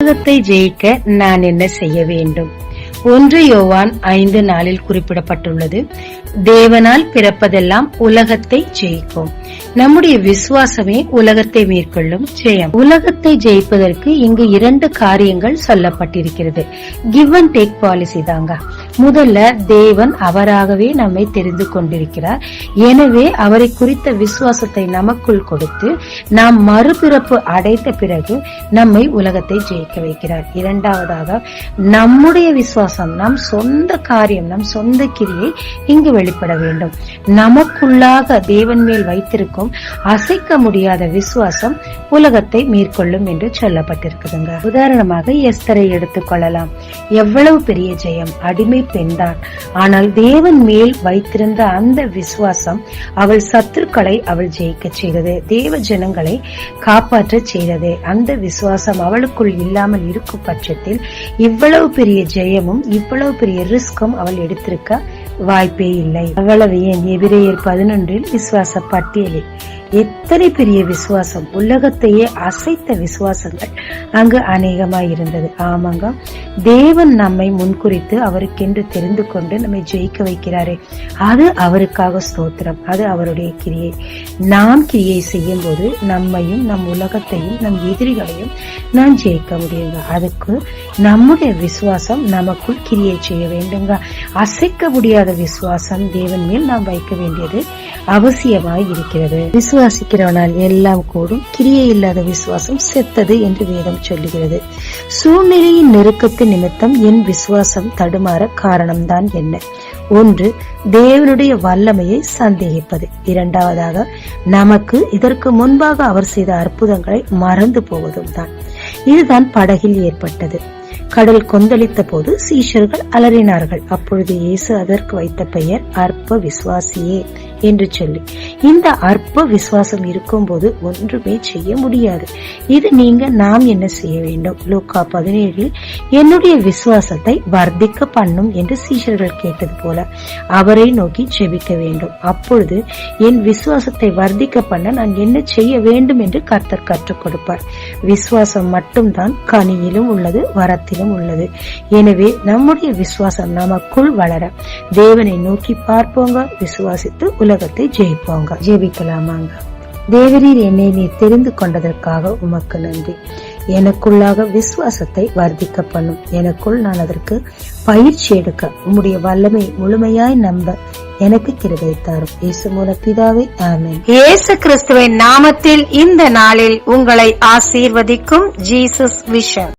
உலகத்தை ஜெயிக்க நான் என்ன செய்ய வேண்டும்? 1 யோவான் 5:4 குறிப்பிடப்பட்டுள்ளது, தேவனால் பிறப்பதெல்லாம் உலகத்தை ஜெயிக்கும். நம்முடைய விசுவாசமே உலகத்தை மேற்கொள்ளும் ஜெயம். உலகத்தை ஜெயிப்பதற்கு இங்கு 2 காரியங்கள் சொல்லப்பட்டிருக்கிறது. கிவ் அண்ட் டேக் பாலிசி தாங்க. முதல்ல, தேவன் அவராகவே நம்மை தெரிந்து கொண்டிருக்கிறார். எனவே அவரை குறித்த விசுவாசத்தை நமக்குள் கொடுத்து நாம் மறுபிறப்பு அடைத்த பிறகு நம்மை உலகத்தை ஜெயிக்க வைக்கிறார். இரண்டாவதாக, நம்முடைய விசுவாசம், நம் சொந்த காரியம், நம் சொந்த கிரியை இங்கு வெளிப்பட வேண்டும். நமக்குள்ளாக தேவன் மேல் வைத்திருக்கும் அசைக்க முடியாத விசுவாசம் உலகத்தை மேற்கொள்ளும் என்று சொல்லப்பட்டிருக்குதுங்க. உதாரணமாக எஸ்தரை எடுத்துக் கொள்ளலாம். எவ்வளவு பெரிய ஜெயம்! அடிமை பெண்தான். ஆனால் தேவன் மேல் வைத்திருந்த அந்த விசுவாசம் அவள் சத்துருக்களை அவள் ஜெயிக்க செய்தது, தேவ ஜனங்களை காப்பாற்ற செய்தது. அந்த விசுவாசம் அவளுக்குள் இல்லாமல் இருக்கும் பட்சத்தில் இவ்வளவு பெரிய ஜெயமும் இவ்வளவு பெரிய ரிஸ்கும் அவள் எடுத்திருக்க வாய்ப்பே இல்லை. அவ்வளவு ஏன், எபிரேயர் 11 விசுவாச பட்டியலில் எத்தனை பெரிய விசுவாசம், உலகத்தையே அசைத்த விசுவாசங்கள் அங்கு அநேகமாய் இருந்தது. ஆமாங்க, தேவன் நம்மை முன்குறித்து அவருக்கென்று தெரிந்து கொண்டு நம்மை ஜெயிக்க வைக்கிறாரே, அது அவருக்காக ஸ்தோத்திரம். அது அவருடைய கிரியை. நாம் கிரியை செய்யும் போது நம்மையும் நம் உலகத்தையும் நம் எதிரிகளையும் நாம் ஜெயிக்க முடியுங்க. அதுக்கு நம்முடைய விசுவாசம் நமக்குள் கிரியை செய்ய வேண்டுங்க. அசைக்க முடியாத விசுவாசம் தேவன் மேல் நாம் வைக்க வேண்டியது அவசியமாய் இருக்கிறது. விசுவாசிக்கிறவனால் எல்லாம் கூடும், கிரியை இல்லாத விசுவாசம் செத்தது என்று வேதம் சொல்லுகிறது. சூழ்நிலையின் நெருக்கத்தின் நிமித்தம் என் விசுவாசம் தடுமாற காரணம்தான் என்ன? 1, தேவனுடைய வல்லமையை சந்தேகிப்பது. 2வதாக, நமக்கு இதற்கு முன்பாக அவர் செய்த அற்புதங்களை மறந்து போவதும் தான். இதுதான் படகில் ஏற்பட்டது. கடல் கொந்தளித்த போது சீஷர்கள் அலறினார்கள். அப்பொழுது இயேசு அதற்கு வைத்த பெயர் அற்ப விசுவாசியே என்று சொல்லி, இந்த அற்ப விசுவாசம் இருக்கும் போது ஒன்றுமே செய்ய முடியாது. இது நாம் என்ன செய்ய வேண்டும்? லூக்கா 17 என்னுடைய விசுவாசத்தை வர்த்திக்க பண்ணும் என்று சீஷர்கள் கேட்டது போல அவரை நோக்கி ஜெபிக்க வேண்டும். அப்பொழுது என் விசுவாசத்தை வர்த்திக்க பண்ண நான் என்ன செய்ய வேண்டும் என்று கர்த்தர் கற்றுக் கொடுப்பார். விசுவாசம் மட்டும்தான் கனியிலும் உள்ளது, வரத்திலும் உள்ளது. எனவே நம்முடைய விசுவாசம் நமக்குள் வளர தேவனை நோக்கி பார்ப்போங்க, விசுவாசித்து உலகத்தை ஜெயிப்போங்க. ஜெபிக்கலாமாங்க. தேவரீர் என்னை நீர் தெரிந்து கொண்டதற்காக உமக்கு நன்றி. எனக்குள்ளாக விசுவாசத்தை வர்த்திக்க பண்ணும். எனக்குள் நான் அதற்கு பயிற்சி எடுக்க உம்முடைய வல்லமை முழுமையாய் நம்ப எனக்கு கிருபை தாரும். இயேசு மூலம் பிதாவே, ஆமென். இயேசு கிறிஸ்துவின் நாமத்தில் இந்த நாளில் உங்களை ஆசீர்வதிக்கும் ஜீசஸ் விஷன்.